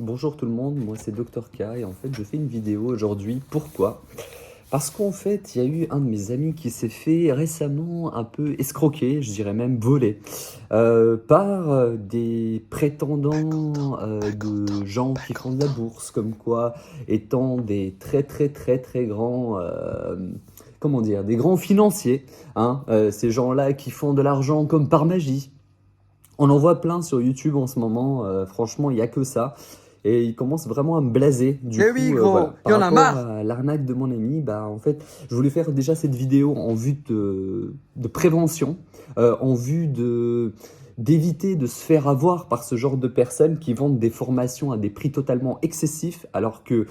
Bonjour tout le monde, moi c'est Dr K et en fait je fais une vidéo aujourd'hui. Pourquoi? Parce qu'en fait il y a eu un de mes amis qui s'est fait récemment un peu escroquer, je dirais même voler, par des prétendants de gens qui font de la bourse, comme quoi étant des très grands, comment dire, des grands financiers, hein, ces gens-là qui font de l'argent comme par magie. On en voit plein sur YouTube en ce moment, franchement, il n'y a que ça. Et il commence vraiment à me blaser. Du Eh oui, coup, gros, voilà. il y Par en a rapport marre. à l'arnaque de mon ami, bah, en fait, je voulais faire déjà cette vidéo en vue de prévention, en vue d'éviter de se faire avoir par ce genre de personnes qui vendent des formations à des prix totalement excessifs, alors que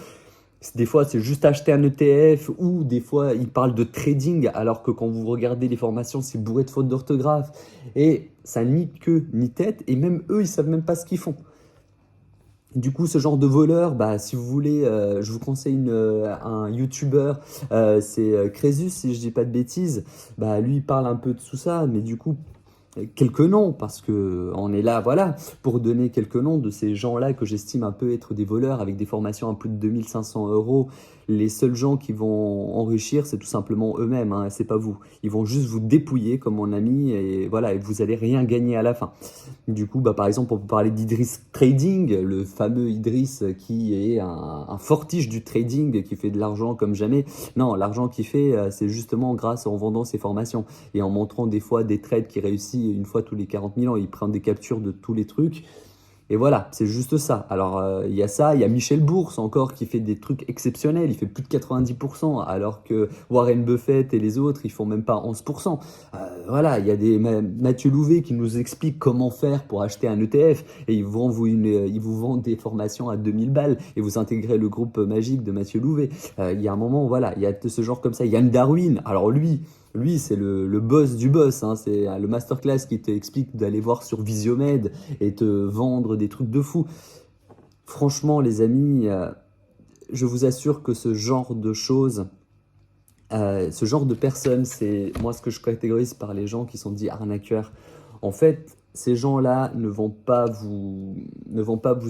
des fois, c'est juste acheter un ETF ou des fois, ils parlent de trading alors que quand vous regardez les formations, c'est bourré de fautes d'orthographe et ça nie queue ni tête et même eux, ils savent même pas ce qu'ils font. Du coup, ce genre de voleur, bah, si vous voulez, je vous conseille un YouTuber, c'est Crésus, si je dis pas de bêtises. Bah, lui, il parle un peu de tout ça, mais du coup, quelques noms, parce que on est là, voilà, pour donner quelques noms de ces gens-là que j'estime un peu être des voleurs avec des formations à plus de 2 500 euros. Les seuls gens qui vont enrichir, c'est tout simplement eux-mêmes, hein, c'est pas vous. Ils vont juste vous dépouiller comme mon ami et voilà, et vous allez rien gagner à la fin. Du coup, bah, par exemple, on peut parler d'Idriss Trading, le fameux Idriss qui est un fortiche du trading, qui fait de l'argent comme jamais. Non, l'argent qu'il fait, c'est justement grâce en vendant ses formations et en montrant des fois des trades qui réussissent une fois tous les 40 000 ans. Il prend des captures de tous les trucs. Et voilà, c'est juste ça. Alors, il y a ça, il y a Michel Bourse encore qui fait des trucs exceptionnels. Il fait plus de 90%, alors que Warren Buffett et les autres, ils font même pas 11%. Voilà, il y a Mathieu Louvet qui nous explique comment faire pour acheter un ETF et ils vous vendent des formations à 2000 balles et vous intégrez le groupe magique de Mathieu Louvet. Il y a un moment, voilà, il y a de ce genre comme ça. Yann Darwin, alors lui, c'est le boss du boss, hein, c'est le masterclass qui t'explique d'aller voir sur Visiomed et te vendre des trucs de fou. Franchement, les amis, je vous assure que ce genre de choses, ce genre de personnes, c'est moi ce que je catégorise par les gens qui sont dits arnaqueurs. En fait, ces gens-là ne vont pas vous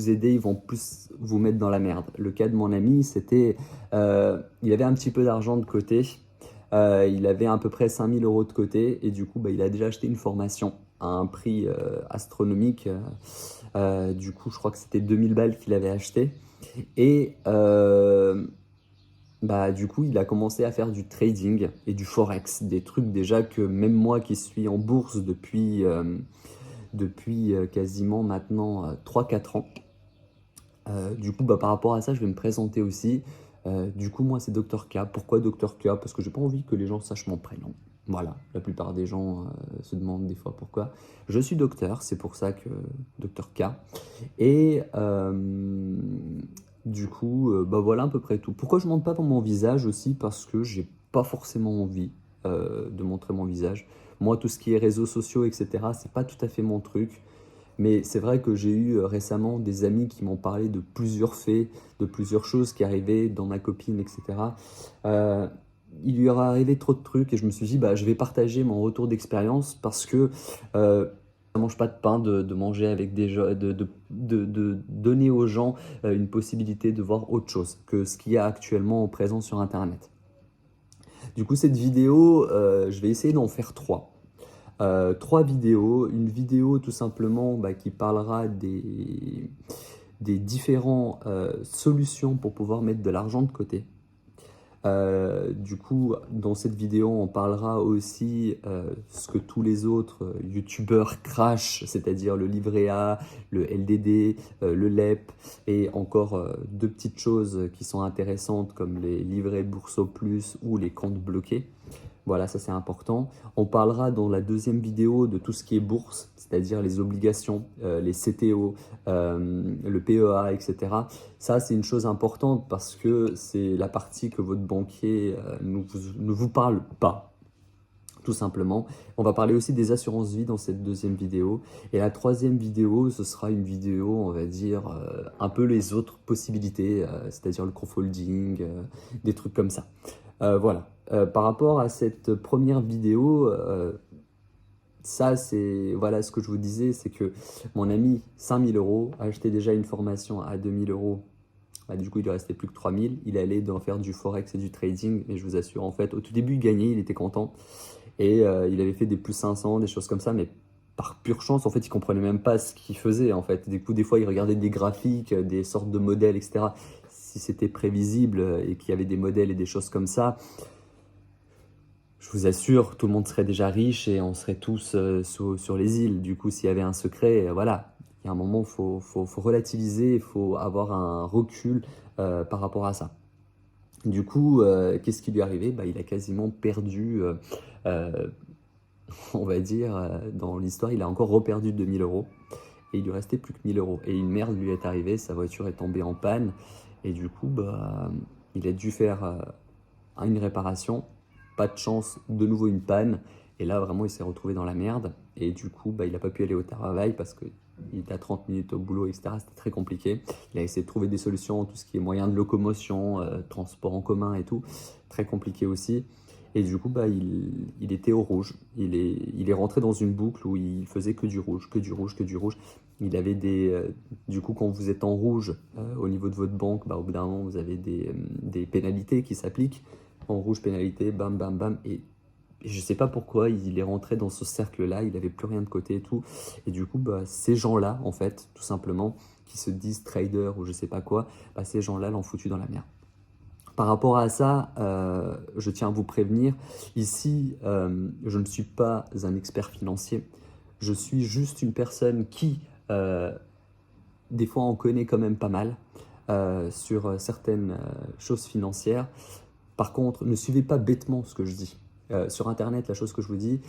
aider, ils vont plus vous mettre dans la merde. Le cas de mon ami, c'était, il avait un petit peu d'argent de côté, il avait à peu près 5 000 € de côté, et du coup, bah, il a déjà acheté une formation à un prix astronomique. Du coup, je crois que c'était 2000 balles qu'il avait acheté. Et bah, du coup, il a commencé à faire du trading et du forex, des trucs déjà que même moi qui suis en bourse depuis quasiment maintenant 3-4 ans. Du coup, bah, par rapport à ça, je vais me présenter aussi. Du coup, moi, c'est Dr K. Pourquoi Dr K? Parce que j'ai pas envie que les gens sachent mon prénom. Voilà, la plupart des gens se demandent des fois pourquoi. Je suis docteur, c'est pour ça que Dr K. Et du coup, bah voilà à peu près tout. Pourquoi je ne montre pas pour mon visage aussi? Parce que j'ai pas forcément envie de montrer mon visage. Moi, tout ce qui est réseaux sociaux, etc., c'est pas tout à fait mon truc. Mais c'est vrai que j'ai eu récemment des amis qui m'ont parlé de plusieurs faits, de plusieurs choses qui arrivaient dans ma copine, etc. Euh, il lui aura arrivé trop de trucs et je me suis dit, bah, je vais partager mon retour d'expérience parce que ça mange pas de pain de manger avec des gens, de donner aux gens une possibilité de voir autre chose que ce qu'il y a actuellement présent sur Internet. Du coup, cette vidéo, je vais essayer d'en faire trois. Trois vidéos. Une vidéo tout simplement bah, qui parlera des différentes solutions pour pouvoir mettre de l'argent de côté. Du coup, dans cette vidéo, on parlera aussi ce que tous les autres youtubeurs crachent, c'est-à-dire le livret A, le LDD, le LEP et encore deux petites choses qui sont intéressantes comme les livrets Bourso Plus ou les comptes bloqués. Voilà, ça c'est important. On parlera dans la deuxième vidéo de tout ce qui est bourse, c'est-à-dire les obligations, les CTO, le PEA, etc. Ça, c'est une chose importante parce que c'est la partie que votre banquier ne vous parle pas, tout simplement. On va parler aussi des assurances vie dans cette deuxième vidéo. Et la troisième vidéo, ce sera une vidéo, on va dire, un peu les autres possibilités, c'est-à-dire le crowdfunding, des trucs comme ça. Voilà. Par rapport à cette première vidéo, Ça, c'est voilà ce que je vous disais, c'est que mon ami, 5000 euros, achetait déjà une formation à 2000 euros. Bah, du coup, il lui restait plus que 3000. Il allait d'en faire du forex et du trading. Et je vous assure, en fait, au tout début, il gagnait, il était content. Et il avait fait des plus 500, des choses comme ça, mais par pure chance, en fait, il comprenait même pas ce qu'il faisait, en fait. Du coup, des fois, il regardait des graphiques, des sortes de modèles, etc. Si c'était prévisible et qu'il y avait des modèles et des choses comme ça, je vous assure, tout le monde serait déjà riche et on serait tous sur les îles. Du coup, s'il y avait un secret, voilà, il y a un moment, faut relativiser, il faut avoir un recul par rapport à ça. Du coup, qu'est-ce qui lui est arrivé? Bah, il a quasiment perdu, euh, on va dire, dans l'histoire, il a encore reperdu 2000 euros et il lui restait plus que 1000 euros. Et une merde lui est arrivée, sa voiture est tombée en panne et du coup, bah, il a dû faire une réparation. Pas de chance, de nouveau une panne. Et là, vraiment, il s'est retrouvé dans la merde. Et du coup, bah, il n'a pas pu aller au travail parce qu'il était à 30 minutes au boulot, etc. C'était très compliqué. Il a essayé de trouver des solutions, tout ce qui est moyen de locomotion, transport en commun et tout. Très compliqué aussi. Et du coup, bah, il était au rouge. Il est rentré dans une boucle où il faisait que du rouge, que du rouge, que du rouge. Il avait du coup, quand vous êtes en rouge au niveau de votre banque, bah, au bout d'un moment, vous avez des pénalités qui s'appliquent. En rouge, pénalité, bam, bam, bam. Et je sais pas pourquoi, il est rentré dans ce cercle-là, il avait plus rien de côté et tout. Et du coup, bah, ces gens-là, en fait, tout simplement, qui se disent traders ou je sais pas quoi, bah, ces gens-là l'ont foutu dans la merde. Par rapport à ça, je tiens à vous prévenir, ici, je ne suis pas un expert financier. Je suis juste une personne qui, des fois, en connaît quand même pas mal sur certaines choses financières. Par contre, ne suivez pas bêtement ce que je dis. Sur Internet, la chose que je vous dis,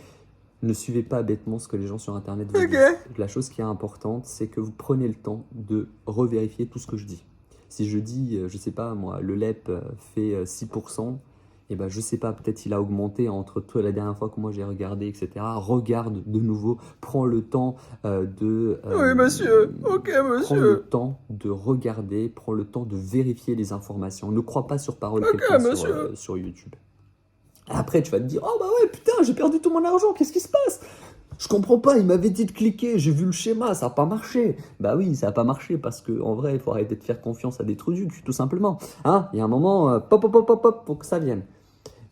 ne suivez pas bêtement ce que les gens sur Internet vous disent. La chose qui est importante, c'est que vous prenez le temps de revérifier tout ce que je dis. Si je dis, je sais pas moi, le LEP fait 6%, et ben je sais pas, peut-être il a augmenté entre la dernière fois que moi j'ai regardé, etc. Regarde de nouveau, prends le temps Oui, monsieur. Ok, prends le monsieur. temps de regarder, prends le temps de vérifier les informations. Ne crois pas sur parole Ok, quelqu'un monsieur. sur YouTube. Après, tu vas te dire, oh bah ouais, putain, j'ai perdu tout mon argent, qu'est-ce qui se passe? Je comprends pas, il m'avait dit de cliquer, j'ai vu le schéma, ça n'a pas marché. Bah oui, ça n'a pas marché parce que en vrai, il faut arrêter de faire confiance à des trucs, tout simplement. Hein? Il y a un moment, pop, pop, pop, pop, pop, pour que ça vienne.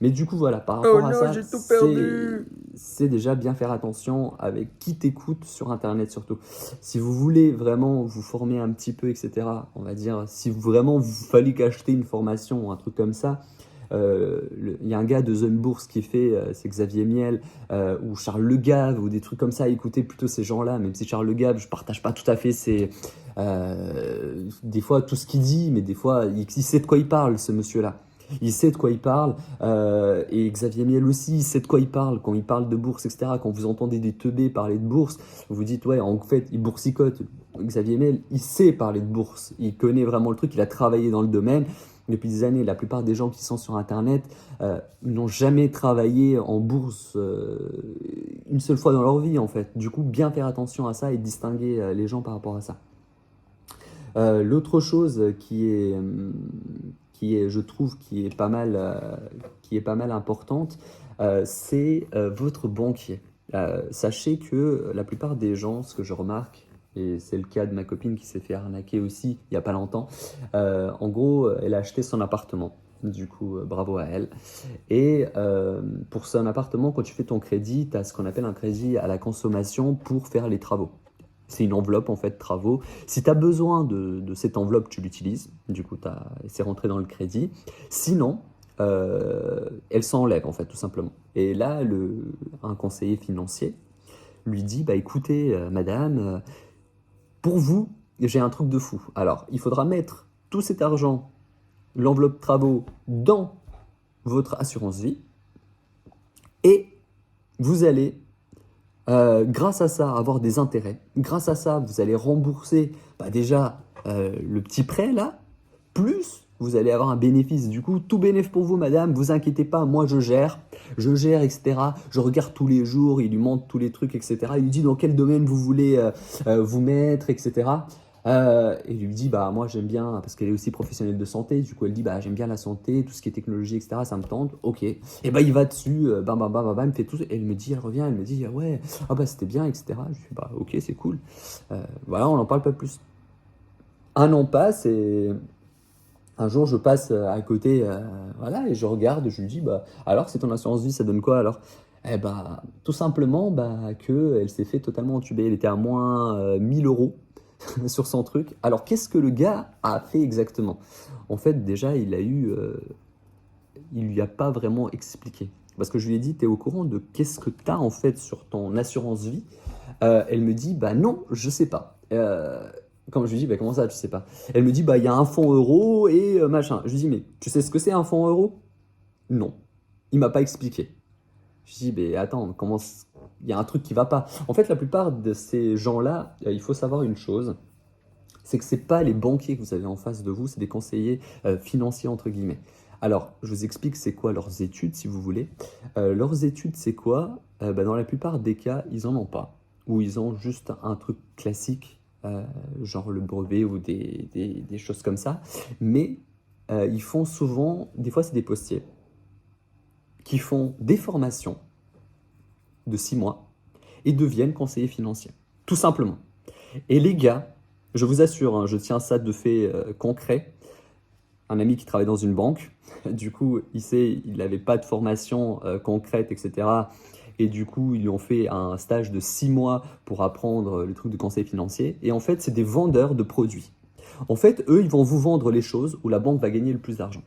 Mais du coup, voilà, par Oh rapport à non, ça, j'ai tout perdu. c'est déjà bien faire attention avec qui t'écoute sur Internet surtout. Si vous voulez vraiment vous former un petit peu, etc., on va dire, si vraiment vous fallait qu'acheter une formation ou un truc comme ça, il y a un gars de Zone Bourse qui fait, c'est Xavier Miel, ou Charles Le Gave, ou des trucs comme ça. Écoutez plutôt ces gens-là, même si Charles Le Gave, je partage pas tout à fait des fois tout ce qu'il dit, mais des fois, il sait de quoi il parle, ce monsieur-là. Il sait de quoi il parle, et Xavier Miel aussi, il sait de quoi il parle. Quand il parle de bourse, etc., quand vous entendez des teubés parler de bourse, vous vous dites, ouais, en fait, il boursicote. Xavier Miel, il sait parler de bourse, il connaît vraiment le truc, il a travaillé dans le domaine depuis des années. La plupart des gens qui sont sur Internet n'ont jamais travaillé en bourse une seule fois dans leur vie, en fait. Du coup, bien faire attention à ça et distinguer les gens par rapport à ça. L'autre chose je trouve, qui est pas mal importante, c'est votre banquier. Sachez que la plupart des gens, ce que je remarque, et c'est le cas de ma copine qui s'est fait arnaquer aussi il n'y a pas longtemps, en gros, elle a acheté son appartement. Du coup, bravo à elle. Et pour son appartement, quand tu fais ton crédit, tu as ce qu'on appelle un crédit à la consommation pour faire les travaux. C'est une enveloppe en fait travaux. Si tu as besoin de cette enveloppe, tu l'utilises. Du coup, c'est rentré dans le crédit. Sinon, elle s'enlève en fait tout simplement. Et là, un conseiller financier lui dit, bah écoutez, madame, pour vous, j'ai un truc de fou. Alors, il faudra mettre tout cet argent, l'enveloppe travaux, dans votre assurance vie et vous allez grâce à ça, avoir des intérêts. Grâce à ça, vous allez rembourser déjà le petit prêt là, plus vous allez avoir un bénéfice. Du coup, tout bénéfice pour vous, madame, vous inquiétez pas, moi je gère, etc. Je regarde tous les jours, il lui montre tous les trucs, etc. Il lui dit dans quel domaine vous voulez vous mettre, etc. Et lui dit, bah moi j'aime bien, parce qu'elle est aussi professionnelle de santé, du coup elle dit, bah j'aime bien la santé, tout ce qui est technologie, etc., ça me tente, ok. Et bah il va dessus, bam bam bam bam bam, il fait tout, et elle me dit, elle revient, elle me dit, ah ouais, ah bah c'était bien, etc. Je lui dis, bah ok, c'est cool. Voilà, on n'en parle pas plus. Un an passe, et un jour je passe à côté, voilà, et je regarde, je lui dis, bah alors c'est ton assurance vie, ça donne quoi alors? Eh bah tout simplement, bah que elle s'est fait totalement entuber, elle était à moins 1000 euros sur son truc. Alors, qu'est-ce que le gars a fait exactement? En fait, déjà, il lui a pas vraiment expliqué. Parce que je lui ai dit, tu es au courant de qu'est-ce que tu as en fait sur ton assurance vie? Elle me dit, bah non, je sais pas. Quand je lui dis, bah comment ça, tu sais pas? Elle me dit, bah il y a un fonds euro et machin. Je lui dis, mais tu sais ce que c'est un fonds euro? Non. Il m'a pas expliqué. Je dis, mais attends, il y a un truc qui va pas. En fait, la plupart de ces gens-là, il faut savoir une chose, c'est que ce n'est pas les banquiers que vous avez en face de vous, c'est des conseillers financiers, entre guillemets. Alors, je vous explique c'est quoi leurs études, si vous voulez. Leurs études, c'est quoi? Bah, dans la plupart des cas, ils n'en ont pas. Ou ils ont juste un truc classique, genre le brevet ou des choses comme ça. Mais ils font souvent, des fois c'est des postiers, qui font des formations de 6 mois et deviennent conseillers financiers. Tout simplement. Et les gars, je vous assure, hein, je tiens ça de fait concret. Un ami qui travaille dans une banque, du coup, il n'avait pas de formation concrète, etc. Et du coup, ils lui ont fait un stage de 6 mois pour apprendre le truc de conseil financier. Et en fait, c'est des vendeurs de produits. En fait, eux, ils vont vous vendre les choses où la banque va gagner le plus d'argent.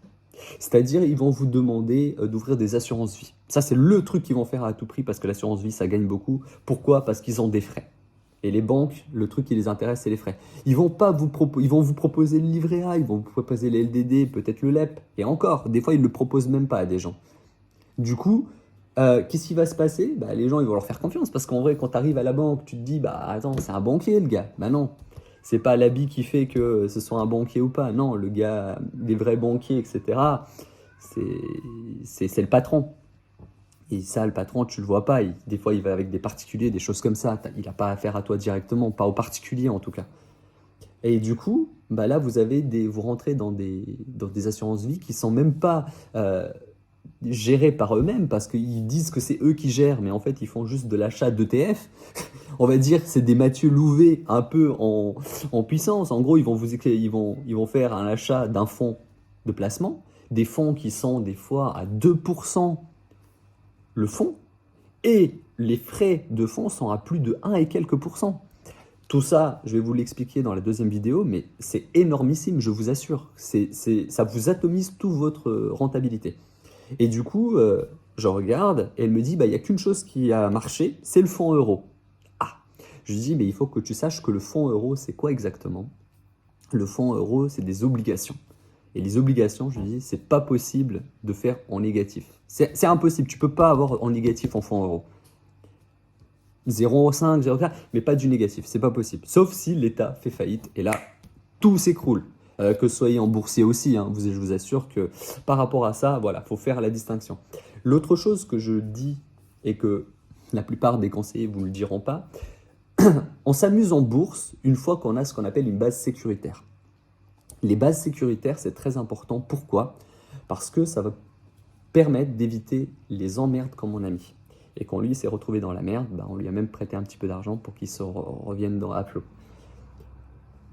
C'est-à-dire, ils vont vous demander d'ouvrir des assurances vie. Ça, c'est le truc qu'ils vont faire à tout prix parce que l'assurance vie, ça gagne beaucoup. Pourquoi? Parce qu'ils ont des frais. Et les banques, le truc qui les intéresse, c'est les frais. Ils vont vous proposer le livret A, ils vont vous proposer les LDD, peut-être le LEP. Et encore, des fois, ils ne le proposent même pas à des gens. Du coup, qu'est-ce qui va se passer? Bah, les gens, ils vont leur faire confiance. Parce qu'en vrai, quand tu arrives à la banque, tu te dis, bah attends, c'est un banquier, le gars. Bah non, c'est pas l'habit qui fait que ce soit un banquier ou pas. Non, le gars, les vrais banquiers, etc., c'est le patron. Et ça, le patron, tu le vois pas. Des fois, il va avec des particuliers, des choses comme ça. Il n'a pas affaire à toi directement, pas aux particuliers en tout cas. Et du coup, bah là, vous rentrez dans des assurances vie qui sont même pas gérées par eux-mêmes parce qu'ils disent que c'est eux qui gèrent, mais en fait, ils font juste de l'achat d'ETF. On va dire, c'est des Mathieu Louvet un peu en puissance. En gros, ils vont faire un achat d'un fonds de placement, des fonds qui sont des fois à 2% le fonds, et les frais de fonds sont à plus de 1 et quelques pourcents. Tout ça, je vais vous l'expliquer dans la deuxième vidéo, mais c'est énormissime, je vous assure. Ça vous atomise toute votre rentabilité. Et du coup, je regarde, et elle me dit, bah, il n'y a qu'une chose qui a marché, c'est le fonds euro. Ah, je lui dis, mais il faut que tu saches que le fonds euro, c'est quoi exactement? Le fonds euro, c'est des obligations. Et les obligations, je dis, c'est pas possible de faire en négatif. C'est impossible, tu peux pas avoir en négatif en fonds euro. 0,5, 0,4, mais pas du négatif, c'est pas possible. Sauf si l'État fait faillite, et là, tout s'écroule. Que ce soit en boursier aussi, hein, je vous assure que par rapport à ça, voilà, faut faire la distinction. L'autre chose que je dis, et que la plupart des conseillers vous le diront pas, on s'amuse en bourse une fois qu'on a ce qu'on appelle une base sécuritaire. Les bases sécuritaires, c'est très important. Pourquoi? Parce que ça va permettre d'éviter les emmerdes comme mon ami. Et quand lui s'est retrouvé dans la merde, bah, on lui a même prêté un petit peu d'argent pour qu'il se revienne à flot.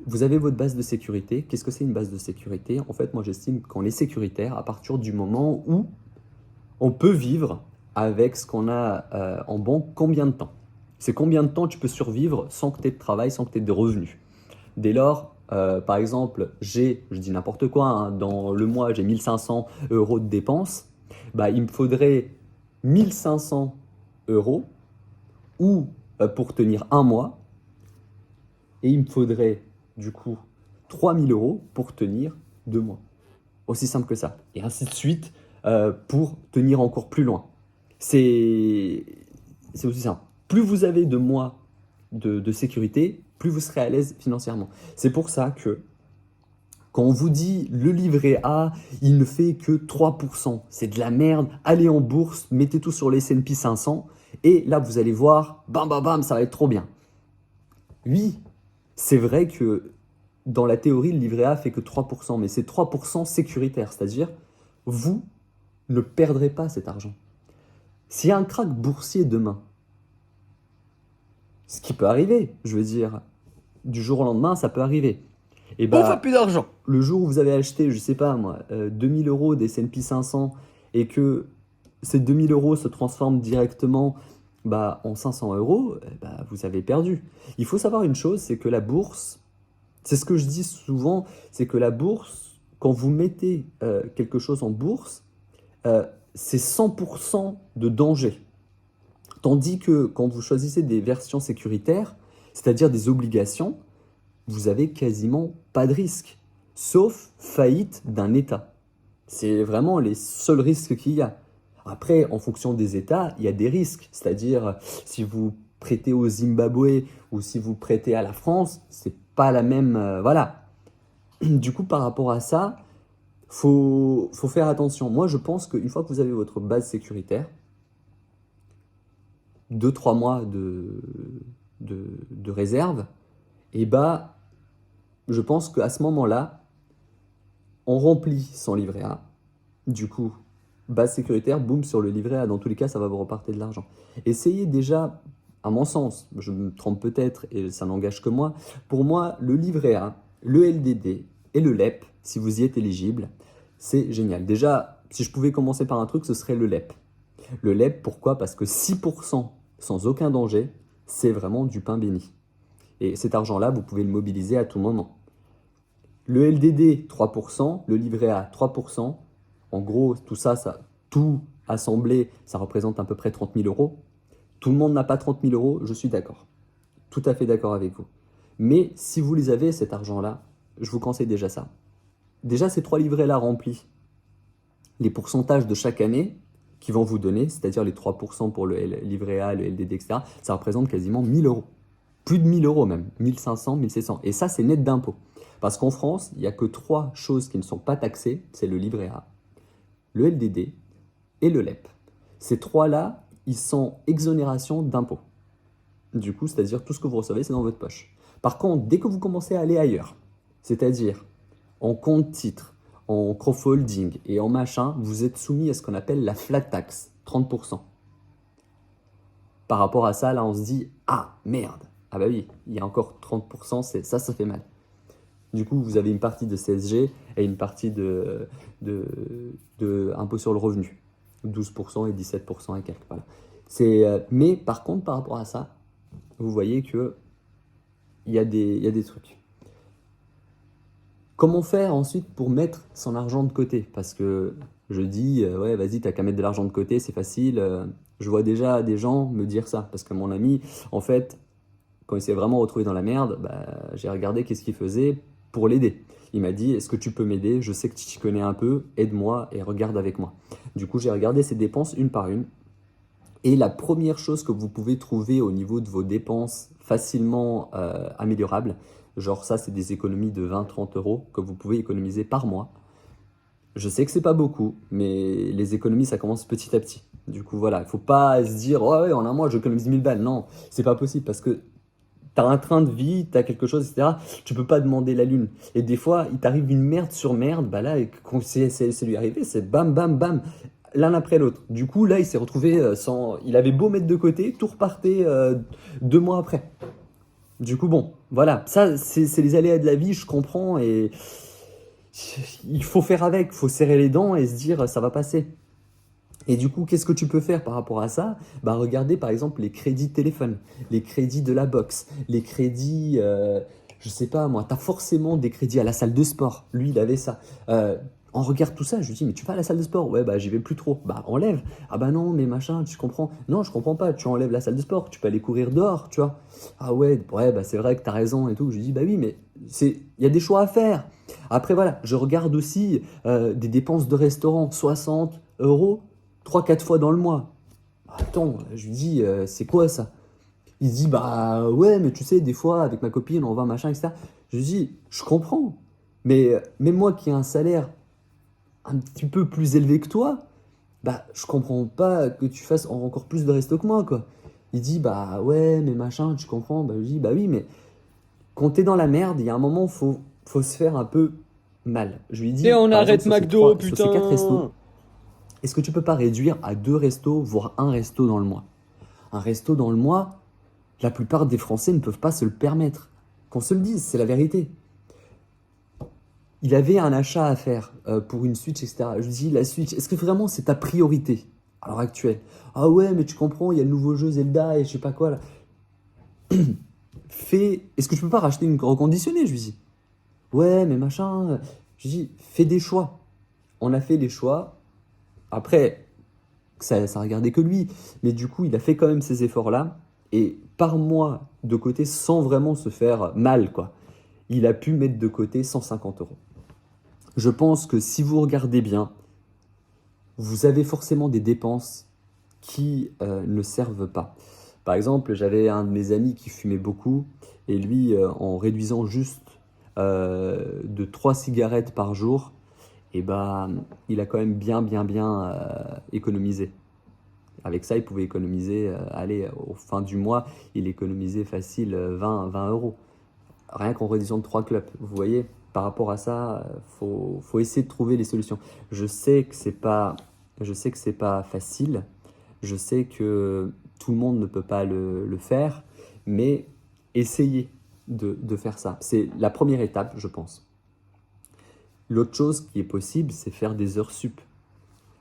Vous avez votre base de sécurité. Qu'est-ce que c'est une base de sécurité? En fait, moi j'estime qu'on est sécuritaire à partir du moment où on peut vivre avec ce qu'on a en banque combien de temps. C'est combien de temps tu peux survivre sans que tu aies de travail, sans que tu aies de revenus. Dès lors, par exemple, je dis n'importe quoi, hein, dans le mois j'ai 1500 euros de dépenses, bah, il me faudrait 1500 euros ou pour tenir un mois, et il me faudrait du coup 3000 euros pour tenir 2 mois. Aussi simple que ça. Et ainsi de suite pour tenir encore plus loin. C'est aussi simple. Plus vous avez de mois de sécurité, plus vous serez à l'aise financièrement. C'est pour ça que quand on vous dit le livret A, il ne fait que 3%, c'est de la merde, allez en bourse, mettez tout sur les S&P 500 et là vous allez voir, bam bam bam, ça va être trop bien. Oui, c'est vrai que dans la théorie, le livret A fait que 3%, mais c'est 3% sécuritaire, c'est-à-dire, vous ne perdrez pas cet argent. S'il y a un krach boursier demain, ce qui peut arriver, je veux dire, du jour au lendemain, ça peut arriver. Et Pouf, plus d'argent. le jour où vous avez acheté, je sais pas moi, 2000 euros des S&P 500 et que ces 2000 euros se transforment directement en 500 euros, vous avez perdu. Il faut savoir une chose, c'est que la bourse, c'est ce que je dis souvent, c'est que la bourse, quand vous mettez quelque chose en bourse, c'est 100% de danger. Tandis que quand vous choisissez des versions sécuritaires, c'est-à-dire des obligations, vous avez quasiment pas de risque, sauf faillite d'un État. C'est vraiment les seuls risques qu'il y a. Après, en fonction des États, il y a des risques. C'est-à-dire, si vous prêtez au Zimbabwe ou si vous prêtez à la France, c'est pas la même... voilà. Du coup, par rapport à ça, faut faire attention. Moi, je pense qu'une fois que vous avez votre base sécuritaire, 2-3 mois de réserve, et je pense qu'à ce moment-là, on remplit son livret A. Du coup, base sécuritaire, boum, sur le livret A. Dans tous les cas, ça va vous repartir de l'argent. Essayez déjà, à mon sens, je me trompe peut-être et ça n'engage que moi, pour moi, le livret A, le LDD et le LEP, si vous y êtes éligible, c'est génial. Déjà, si je pouvais commencer par un truc, ce serait le LEP. Le LEP, pourquoi? Parce que 6% sans aucun danger, c'est vraiment du pain béni. Et cet argent-là, vous pouvez le mobiliser à tout moment. Le LDD, 3%, le livret A, 3%. En gros, tout ça, tout assemblé, ça représente à peu près 30 000 euros. Tout le monde n'a pas 30 000 euros, je suis d'accord. Tout à fait d'accord avec vous. Mais si vous les avez, cet argent-là, je vous conseille déjà ça. Déjà, ces 3 livrets-là remplis, les pourcentages de chaque année qui vont vous donner, c'est-à-dire les 3% pour le livret A, le LDD, etc., ça représente quasiment 1000 euros. Plus de 1000 euros même, 1500, 1600. Et ça, c'est net d'impôts. Parce qu'en France, il n'y a que 3 choses qui ne sont pas taxées, c'est le livret A, le LDD et le LEP. Ces 3-là, ils sont exonération d'impôts. Du coup, c'est-à-dire tout ce que vous recevez, c'est dans votre poche. Par contre, dès que vous commencez à aller ailleurs, c'est-à-dire en compte titre, en crowdfunding et en machin, vous êtes soumis à ce qu'on appelle la flat tax, 30%. Par rapport à ça, là, on se dit « Ah, merde !» Ah bah oui, il y a encore 30%, ça fait mal. Du coup, vous avez une partie de CSG et une partie de impôt sur le revenu. 12% et 17% et quelques. Voilà. Mais par contre, par rapport à ça, vous voyez qu'il y a des trucs. Comment faire ensuite pour mettre son argent de côté? Parce que je dis, ouais, vas-y, t'as qu'à mettre de l'argent de côté, c'est facile. Je vois déjà des gens me dire ça. Parce que mon ami, en fait, quand il s'est vraiment retrouvé dans la merde, j'ai regardé qu'est-ce qu'il faisait pour l'aider. Il m'a dit, est-ce que tu peux m'aider? Je sais que tu t'y connais un peu, aide-moi et regarde avec moi. Du coup, j'ai regardé ses dépenses une par une. Et la première chose que vous pouvez trouver au niveau de vos dépenses facilement améliorables, genre ça, c'est des économies de 20-30 euros que vous pouvez économiser par mois. Je sais que c'est pas beaucoup, mais les économies, ça commence petit à petit. Du coup, voilà, il ne faut pas se dire, oh ouais, en un mois, j'économise 1000 balles. Non, c'est pas possible parce que tu as un train de vie, tu as quelque chose, etc. Tu peux pas demander la lune. Et des fois, il t'arrive une merde sur merde, là, et quand c'est lui arrivé, c'est bam, bam, bam, l'un après l'autre. Du coup, là, il s'est retrouvé sans... Il avait beau mettre de côté, tout repartait 2 mois après. Du coup, bon, voilà. Ça, c'est les aléas de la vie, je comprends, et il faut faire avec, il faut serrer les dents et se dire, ça va passer. Et du coup, qu'est-ce que tu peux faire par rapport à ça? Regardez par exemple les crédits de téléphone, les crédits de la box, les crédits, je sais pas moi, tu as forcément des crédits à la salle de sport. Lui, il avait ça. On regarde tout ça, je lui dis, mais tu vas à la salle de sport? Ouais, j'y vais plus trop. Enlève. Ah non, mais machin, tu comprends? Non, je comprends pas, tu enlèves la salle de sport, tu peux aller courir dehors, tu vois. Ah ouais, c'est vrai que tu as raison et tout. Je lui dis, oui, mais il y a des choix à faire. Après, voilà, je regarde aussi des dépenses de restaurant, 60 euros. 3-4 fois dans le mois. Attends, je lui dis, c'est quoi ça? Il se dit, ouais, mais tu sais, des fois, avec ma copine, on va machin, etc. Je lui dis, je comprends. Mais même moi qui ai un salaire un petit peu plus élevé que toi, je comprends pas que tu fasses encore plus de resto que moi, quoi. Il dit, ouais, mais machin, tu comprends? Je lui dis, oui, mais quand t'es dans la merde, il y a un moment, faut faut se faire un peu mal. Je lui ai dit, Et on par exemple, arrête McDo, sur ces 4 restos, putain. est-ce que tu peux pas réduire à 2 restos, voire un resto dans le mois? Un resto dans le mois, la plupart des Français ne peuvent pas se le permettre. Qu'on se le dise, c'est la vérité. Il avait un achat à faire pour une Switch, etc. Je lui dis, la Switch, est-ce que vraiment c'est ta priorité à l'heure actuelle? Ah ouais, mais tu comprends, il y a le nouveau jeu Zelda et je sais pas quoi là. Est-ce que tu peux pas racheter une reconditionnée? Je lui dis. Ouais, mais machin. Je lui dis, fais des choix. On a fait des choix. Après, ça regardait que lui. Mais du coup, il a fait quand même ces efforts-là. Et par mois de côté, sans vraiment se faire mal, quoi. Il a pu mettre de côté 150 euros. Je pense que si vous regardez bien, vous avez forcément des dépenses qui ne servent pas. Par exemple, j'avais un de mes amis qui fumait beaucoup et lui, en réduisant juste de 3 cigarettes par jour, et il a quand même bien économisé. Avec ça, il pouvait économiser, allez, au fin du mois, il économisait facile 20 euros. Rien qu'en réduisant de 3 clopes. Vous voyez, par rapport à ça, faut essayer de trouver des solutions. Je sais que c'est pas facile. Je sais que tout le monde ne peut pas le faire, mais essayez de faire ça. C'est la première étape, je pense. L'autre chose qui est possible, c'est faire des heures sup.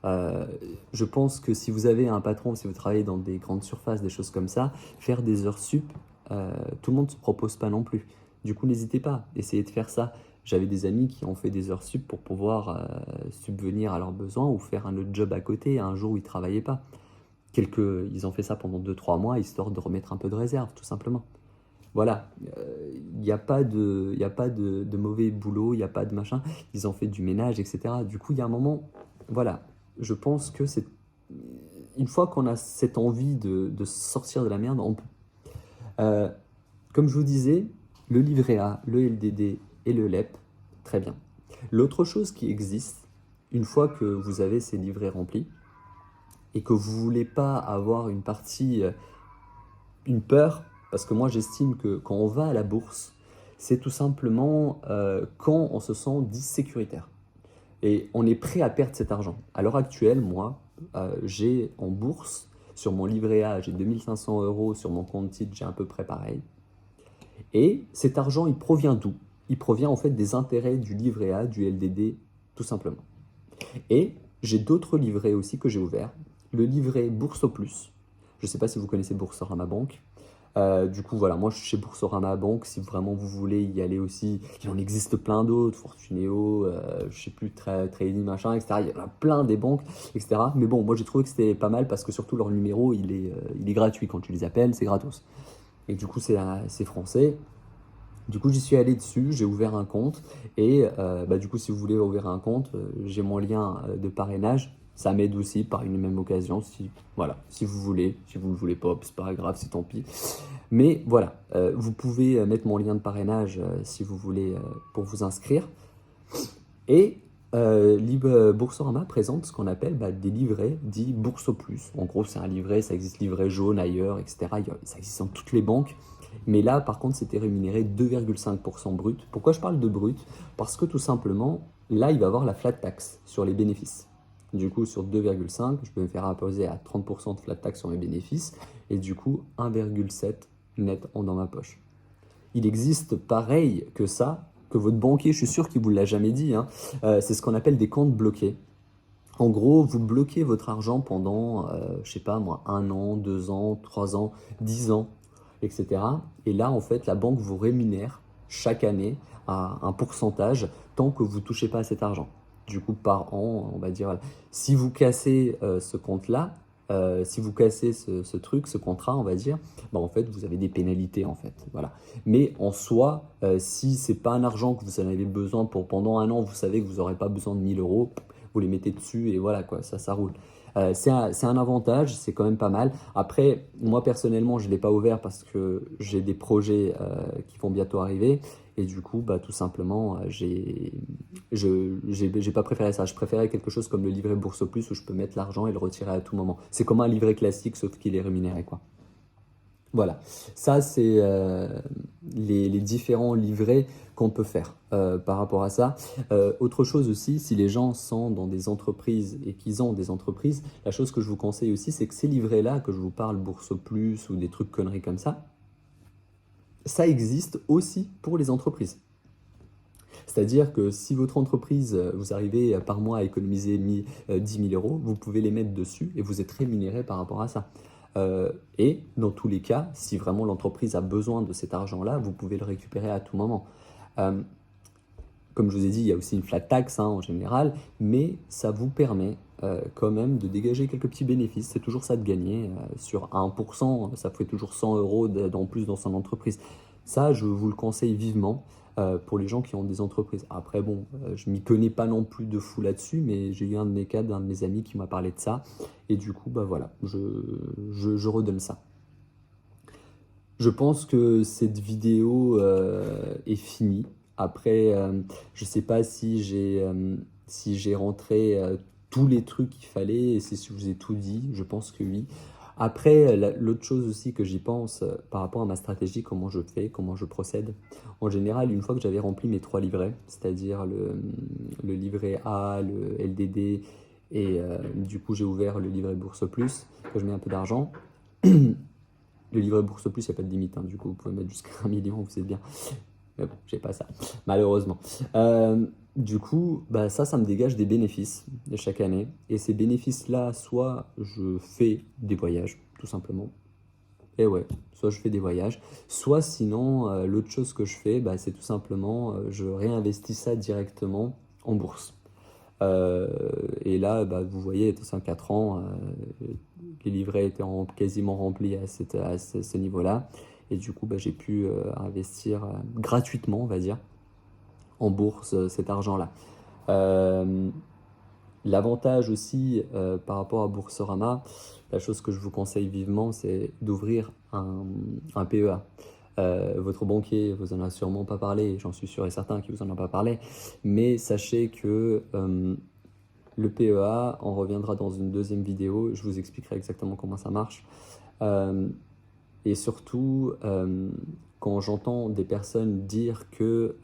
Je pense que si vous avez un patron, si vous travaillez dans des grandes surfaces, des choses comme ça, faire des heures sup, tout le monde ne se propose pas non plus. Du coup, n'hésitez pas, essayez de faire ça. J'avais des amis qui ont fait des heures sup pour pouvoir subvenir à leurs besoins ou faire un autre job à côté, un jour où ils ne travaillaient pas. Ils ont fait ça pendant 2-3 mois, histoire de remettre un peu de réserve, tout simplement. Voilà, il n'y a pas de mauvais boulot, il n'y a pas de machin. Ils ont fait du ménage, etc. Du coup, il y a un moment, voilà, je pense que c'est une fois qu'on a cette envie de sortir de la merde, on peut. Euh, Comme je vous disais, le livret A, le LDD et le LEP, très bien. L'autre chose qui existe, une fois que vous avez ces livrets remplis et que vous voulez pas avoir une partie, une peur, parce que moi j'estime que quand on va à la bourse, c'est tout simplement quand on se sent dit sécuritaire. Et on est prêt à perdre cet argent. À l'heure actuelle, moi, j'ai en bourse, sur mon livret A, j'ai 2500 euros, sur mon compte titre, j'ai à peu près pareil. Et cet argent, il provient d'où? Il provient en fait des intérêts du livret A, du LDD, tout simplement. Et j'ai d'autres livrets aussi que j'ai ouverts. Le livret Bourse au Plus. Je ne sais pas si vous connaissez Boursorama Banque. Du coup, voilà, moi je suis chez Boursorama Banque. Si vraiment vous voulez y aller aussi, il en existe plein d'autres, Fortunéo, je sais plus, Trading, machin, etc. Il y en a plein des banques, etc. Mais bon, moi j'ai trouvé que c'était pas mal parce que surtout leur numéro, il est gratuit. Quand tu les appelles, c'est gratos. Et du coup, c'est français. Du coup, j'y suis allé dessus, j'ai ouvert un compte et du coup, si vous voulez ouvrir un compte, j'ai mon lien de parrainage. Ça m'aide aussi par une même occasion. Si vous voulez, si vous ne le voulez pas, c'est pas grave, c'est tant pis. Mais voilà, vous pouvez mettre mon lien de parrainage si vous voulez pour vous inscrire. Et Boursorama présente ce qu'on appelle des livrets dits Bourse au Plus. En gros, c'est un livret, ça existe livret jaune ailleurs, etc. Ça existe dans toutes les banques. Mais là, par contre, c'était rémunéré 2,5% brut. Pourquoi je parle de brut? Parce que tout simplement, là, il va y avoir la flat tax sur les bénéfices. Du coup, sur 2,5, je peux me faire imposer à 30% de flat tax sur mes bénéfices. Et du coup, 1,7 net dans ma poche. Il existe pareil que ça, que votre banquier, je suis sûr qu'il ne vous l'a jamais dit, hein. C'est ce qu'on appelle des comptes bloqués. En gros, vous bloquez votre argent pendant, je sais pas moi, 1 an, 2 ans, 3 ans, 10 ans, etc. Et là, en fait, la banque vous rémunère chaque année à un pourcentage tant que vous ne touchez pas à cet argent. Du coup, par an, on va dire, voilà. Si vous cassez ce compte-là, si vous cassez ce truc, ce contrat, on va dire, en fait, vous avez des pénalités, en fait. Voilà. Mais en soi, si c'est pas un argent que vous en avez besoin pour pendant un an, vous savez que vous n'aurez pas besoin de 1000 euros, vous les mettez dessus et voilà, quoi, ça roule. C'est un avantage, c'est quand même pas mal. Après, moi personnellement, je ne l'ai pas ouvert parce que j'ai des projets qui vont bientôt arriver. Et du coup, tout simplement, j'ai pas préféré ça. Je préférais quelque chose comme le livret Bourse au Plus où je peux mettre l'argent et le retirer à tout moment. C'est comme un livret classique, sauf qu'il est rémunéré, quoi. Voilà, ça les différents livrets qu'on peut faire par rapport à ça. Autre chose aussi, si les gens sont dans des entreprises et qu'ils ont des entreprises, la chose que je vous conseille aussi, c'est que ces livrets-là, que je vous parle, Bourse Plus ou des trucs conneries comme ça existe aussi pour les entreprises. C'est-à-dire que si votre entreprise, vous arrivez par mois à économiser 10 000 euros, vous pouvez les mettre dessus et vous êtes rémunéré par rapport à ça. Et dans tous les cas, si vraiment l'entreprise a besoin de cet argent-là, vous pouvez le récupérer à tout moment. Comme je vous ai dit, il y a aussi une flat tax en général, mais ça vous permet quand même de dégager quelques petits bénéfices. C'est toujours ça de gagner. Sur 1%, ça fait toujours 100 euros en plus dans son entreprise. Ça, je vous le conseille vivement pour les gens qui ont des entreprises. Après, bon, je m'y connais pas non plus de fou là-dessus, mais j'ai eu un de mes cas, d'un de mes amis qui m'a parlé de ça. Et du coup, bah voilà, je redonne ça. Je pense que cette vidéo est finie. Après, je sais pas si j'ai rentré tous les trucs qu'il fallait et si je vous ai tout dit. Je pense que oui. Après, l'autre chose aussi que j'y pense par rapport à ma stratégie, comment je fais, comment je procède. En général, une fois que j'avais rempli mes 3 livrets, c'est-à-dire le livret A, le LDD et du coup j'ai ouvert le livret Bourse Plus, que je mets un peu d'argent. Le livret Bourse Plus, il n'y a pas de limite, du coup vous pouvez mettre jusqu'à 1 million, vous êtes bien. Mais bon, j'ai pas ça, malheureusement. Du coup, bah ça me dégage des bénéfices de chaque année. Et ces bénéfices-là, soit je fais des voyages, tout simplement. Et ouais, soit je fais des voyages. Soit sinon, l'autre chose que je fais, bah, c'est tout simplement, je réinvestis ça directement en bourse. Et là, bah, vous voyez, 4 ans, les livrets étaient quasiment remplis à ce niveau-là. Et du coup, bah, j'ai pu investir gratuitement, on va dire, en bourse cet argent-là. L'avantage aussi par rapport à Boursorama, la chose que je vous conseille vivement, c'est d'ouvrir un PEA. Votre banquier vous en a sûrement pas parlé, j'en suis sûr et certain qu'il vous en a pas parlé, mais sachez que le PEA, on reviendra dans une deuxième vidéo, je vous expliquerai exactement comment ça marche. Et surtout, quand j'entends des personnes dire que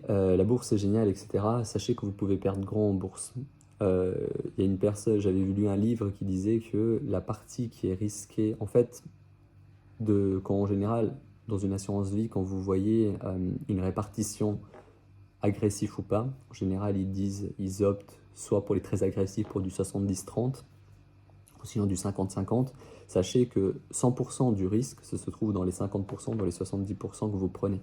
la bourse est géniale, etc., sachez que vous pouvez perdre gros en bourse. Il y a une personne, j'avais lu un livre qui disait que la partie qui est risquée, en fait, quand en général, dans une assurance vie, quand vous voyez une répartition agressive ou pas, en général, ils optent soit pour les très agressifs pour du 70-30, ou sinon du 50-50. Sachez que 100% du risque, ça se trouve dans les 50%, dans les 70% que vous prenez.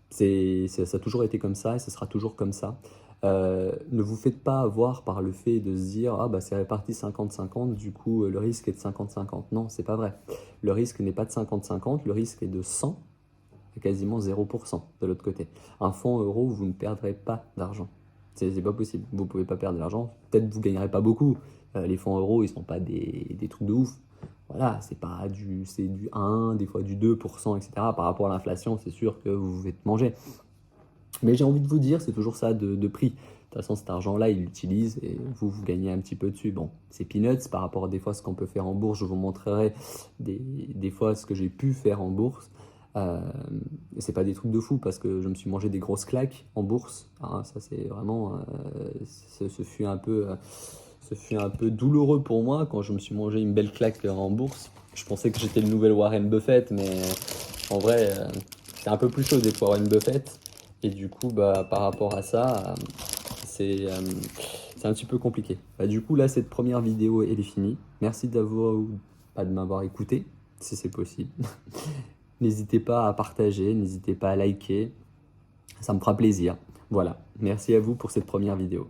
Ça a toujours été comme ça et ce sera toujours comme ça. Ne vous faites pas avoir par le fait de se dire « Ah bah c'est réparti 50-50, du coup le risque est de 50-50 ». Non, c'est pas vrai. Le risque n'est pas de 50-50, le risque est de 100 et quasiment 0% de l'autre côté. Un fonds euro, vous ne perdrez pas d'argent. C'est pas possible. Vous pouvez pas perdre de l'argent. Peut-être vous gagnerez pas beaucoup. Les fonds euros, ils sont pas des trucs de ouf. Voilà, c'est du 1, des fois du 2%, etc. Par rapport à l'inflation, c'est sûr que vous vous faites manger. Mais j'ai envie de vous dire, c'est toujours ça de prix. De toute façon, cet argent-là, il l'utilise et vous gagnez un petit peu dessus. Bon, c'est peanuts par rapport à des fois ce qu'on peut faire en bourse. Je vous montrerai des fois ce que j'ai pu faire en bourse. C'est pas des trucs de fou parce que je me suis mangé des grosses claques en bourse. Ça, c'est vraiment... ce fut un peu douloureux pour moi quand je me suis mangé une belle claque en bourse. Je pensais que j'étais le nouvel Warren Buffett, mais en vrai, c'est un peu plus chaud des fois Warren Buffett. Et du coup, bah, par rapport à ça, c'est un petit peu compliqué. Du coup, là, cette première vidéo, elle est finie. Merci de m'avoir écouté, si c'est possible. N'hésitez pas à partager, n'hésitez pas à liker. Ça me fera plaisir. Voilà, merci à vous pour cette première vidéo.